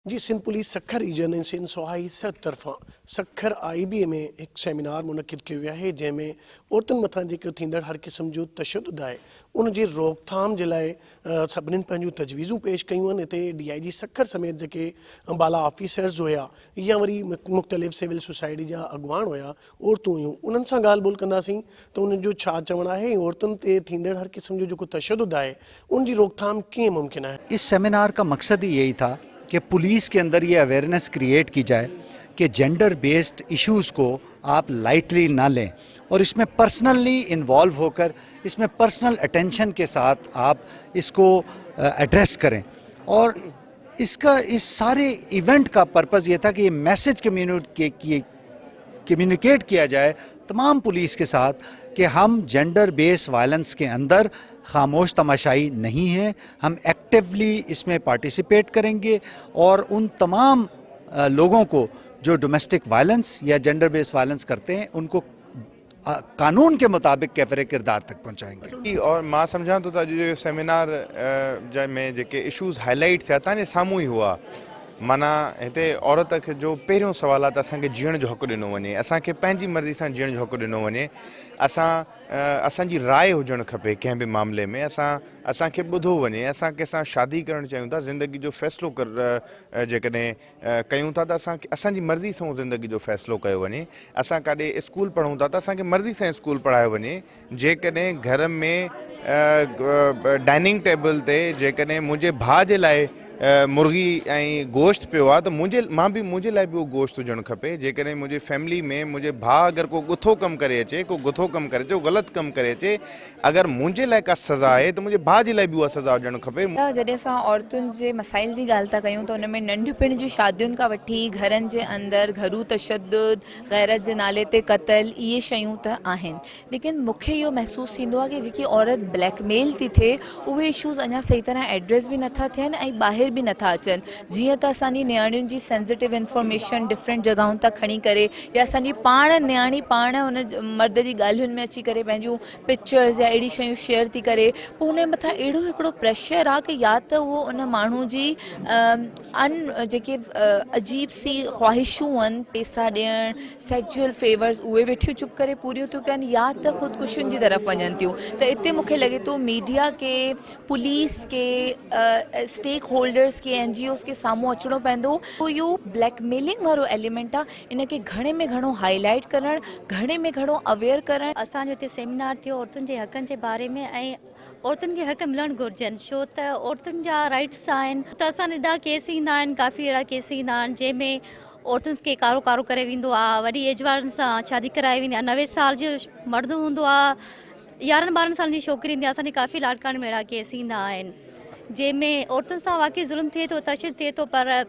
जी Sindh police Sukkur reason ऐं सिंध सोहाई तरफ़ां Sukkur IBA में एक सेमिनार मुनक़िद कयो वियो आहे जंहिंमें औरतुनि मथां जेको थींदड़ हर क़िस्म जो तशद्दुद आहे उन जी रोकथाम जे लाइ सभिनीनि पंहिंजूं तजवीज़ूं पेश कयूं आहिनि। हिते DIG सखर समेत जेके बाला ऑफिसर्स हुया या वरी मुख़्तलिफ़ सिविल सोसाइटी जा अॻुवान हुया, औरतूं हुयूं, उन्हनि सां ॻाल्हि ॿोल कंदासीं त उन्हनि जो छा चवणु आहे, औरतुनि ते थींदड़ हर क़िस्म जो जेको तशद्दुद आहे उन जी रोकथाम कीअं मुमकिन आहे। इस सेमिनार का मकसद ही यही था कि पुलिस के अंदर ये अवेयरनेस क्रिएट की जाए कि जेंडर बेस्ड इश्यूज़ को आप लाइटली ना लें और इसमें पर्सनली इन्वॉल्व होकर इसमें पर्सनल अटेंशन के साथ आप इसको एड्रेस करें। और इस सारे इवेंट का पर्पज़ ये था कि ये मैसेज कम्युनिकेट किया जाए तमाम पुलिस के साथ कि हम जेंडर बेस वायलेंस के अंदर खामोश तमाशाई नहीं हैं, हम एक्टिवली इसमें पार्टिसिपेट करेंगे और उन तमाम लोगों को जो डोमेस्टिक वायलेंस या जेंडर बेस वायलेंस करते हैं उनको कानून के मुताबिक कैफरे किरदार तक पहुँचाएंगे। और मां समझा तो था जो सेमिनार में जेके इशूज़ हाईलाइट थिया तव्हांजे साम्हूं ई हुआ। माना हिते औरत खे जो पहिरियों सवाल आहे त असांखे जीअण जो हक़ु ॾिनो वञे, असांखे पंहिंजी मर्ज़ी सां जीअण जो हक़ु ॾिनो वञे, असांजी राय हुजणु खपे कंहिं बि मामले में, असांखे ॿुधो वञे। असां कंहिंसां शादी करणु चाहियूं था, ज़िंदगी जो फ़ैसिलो जेकॾहिं कयूं था त असांजी मर्ज़ी सां ज़िंदगी जो फ़ैसिलो कयो वञे। असां काॾे स्कूल पढ़ूं था त असांखे मर्ज़ी सां स्कूल पढ़ायो वञे। जेकॾहिं घर में डाइनिंग टेबल ते जेकॾहिं मुंहिंजे भाउ जे लाइ मुर्गी ऐं गोश्त पियो आहे त मुंहिंजे लाइ बि उहो गोश्त हुजणु खपे। जेकॾहिं मुंहिंजे फैमिली में मुंहिंजे भाउ अगरि को गुथो कमु करे अचे, को गुथो कमु करे अचे, ग़लति कमु करे अचे, अगरि मुंहिंजे लाइ का सज़ा आहे त मुंहिंजे भाउ जे लाइ बि उहा सज़ा हुजणु खपे। जॾहिं असां औरतुनि जे मसाइल जी ॻाल्हि था कयूं त उन में नंढपिण जी शादियुनि खां वठी घरनि जे अंदरि घरू तशद्दुद, गैरत जे नाले ते क़तल, इहे शयूं त आहिनि। लेकिन मूंखे इहो महसूसु थींदो आहे कि जेकी औरत ब्लैकमेल थी थिए उहे इशूज़ अञा सही तरह एड्रेस बि नथा थियनि ऐं ॿाहिरि बि नथा अचनि। जीअं त असांजी नियाणियुनि जी सेंसिटिव इंफॉर्मेशन डिफरेंट जॻहियुनि तां खणी करे या असांजी नियाणी पाण हुन मर्द जी ॻाल्हियुनि में अची करे पंहिंजूं पिक्चर्स या अहिड़ी शयूं शेयर थी करे, पोइ हुन जे मथां अहिड़ो हिकिड़ो प्रेशर आहे कि या त उहो उन माण्हू जी जेके अजीब सी ख़्वाहिशूं आहिनि, पैसा ॾियणु, सेक्चुअल फेवर्स, उहे वेठियूं चुप करे पूरियूं थियूं कनि या त ख़ुदकुशियुनि जी तरफ़ वञनि थियूं। त हिते मूंखे लॻे थो मीडिया के, पुलिस के, स्टेक होल्डर्स के, NGOs के साम्हूं अचणो पवंदो। इहो ब्लैकमेलिंग वारो एलिमेंट आहे, इनखे घणे में घणो हाईलाइट करणु, घणे में घणो अवेयर करणु। असांजो हिते सेमिनार थियो औरतुनि जे हक़नि जे बारे में ऐं औरतुनि खे हक़ मिलणु घुरिजनि, छो त औरतुनि जा राइट्स आहिनि। त असां एॾा केस ईंदा आहिनि, काफ़ी अहिड़ा केस ईंदा आहिनि जंहिंमें औरतुनि खे कारो करे वेंदो आहे, वॾी एज वारनि सां शादी कराई वेंदी आहे, 90 साल जो मर्द हूंदो आहे, 11-12 साल जी छोकिरी ईंदी आहे। असांजे काफ़ी इलाइक़नि में अहिड़ा केस ईंदा आहिनि जंहिंमें औरतुनि सां वाक़ई ज़ुल्म थिए थो, तशद्दुद थिए थो। पर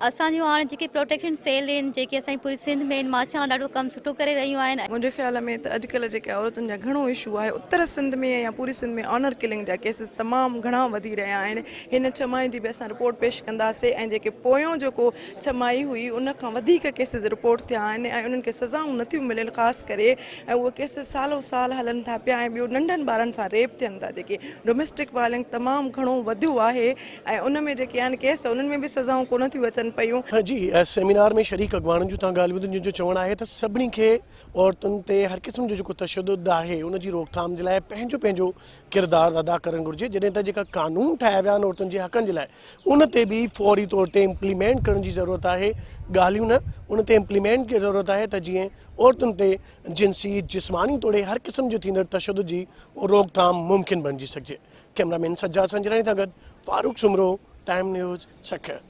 असांजूं हाणे जेके प्रोटेक्शन सेल आहिनि, जेके असांजी पूरी सिंध में आहिनि, माशाअल्लाह ॾाढो कमु सुठो करे रहियूं आहिनि। मुंहिंजे ख़्याल में त अॼुकल्ह जेके औरतुनि जा घणो इशू आहे, उत्तर सिंध में या पूरी सिंध में ऑनर किलिंग जा केसिस तमामु घणा वधी रहिया आहिनि। हिन छमाही जी बि असां रिपोर्ट पेश कंदासीं ऐं जेके पोयों जेको छमाही हुई उन खां वधीक केसिस रिपोर्ट थिया आहिनि ऐं उन्हनि खे सज़ाऊं नथियूं मिलनि ख़ासि करे, ऐं उहे केसिस सालो साल हलनि था पिया। ऐं ॿियो नंढनि ॿारनि सां रेप थियनि था, जेके डोमेस्टिक वायलेंस तमामु घणो वधियो आहे ऐं उन में जेके आहिनि केस उन्हनि में बि सज़ाऊं कोन थियूं अचनि पियूं। जी सेमिनार में शरीक अॻुवाणनि जूं तव्हां ॻाल्हि ॿुधो, जिन जो चवणु आहे त सभिनी खे औरतुनि ते हर क़िस्म जो जेको तशद्दुद आहे उन जी रोकथाम जे लाइ पंहिंजो किरदारु अदा करणु घुरिजे। जॾहिं त जेका कानून ठाहिया विया आहिनि औरतुनि जे हक़नि जे लाइ उन ते बि फौरी तौर ते इम्प्लीमेंट करण जी ज़रूरत आहे। ॻाल्हियूं न, उन ते इम्प्लीमेंट की ज़रूरत आहे त जीअं औरतुनि ते जिन्सी, जिस्मानी तौरु हर क़िस्म जो थींदड़ तशद्दुद जी रोकथाम मुमकिन बणिजी सघिजे। कैमरामैन सज्जाद संजरानी सां गॾु फारूक सुमरो, टाइम न्यूज़, सखर।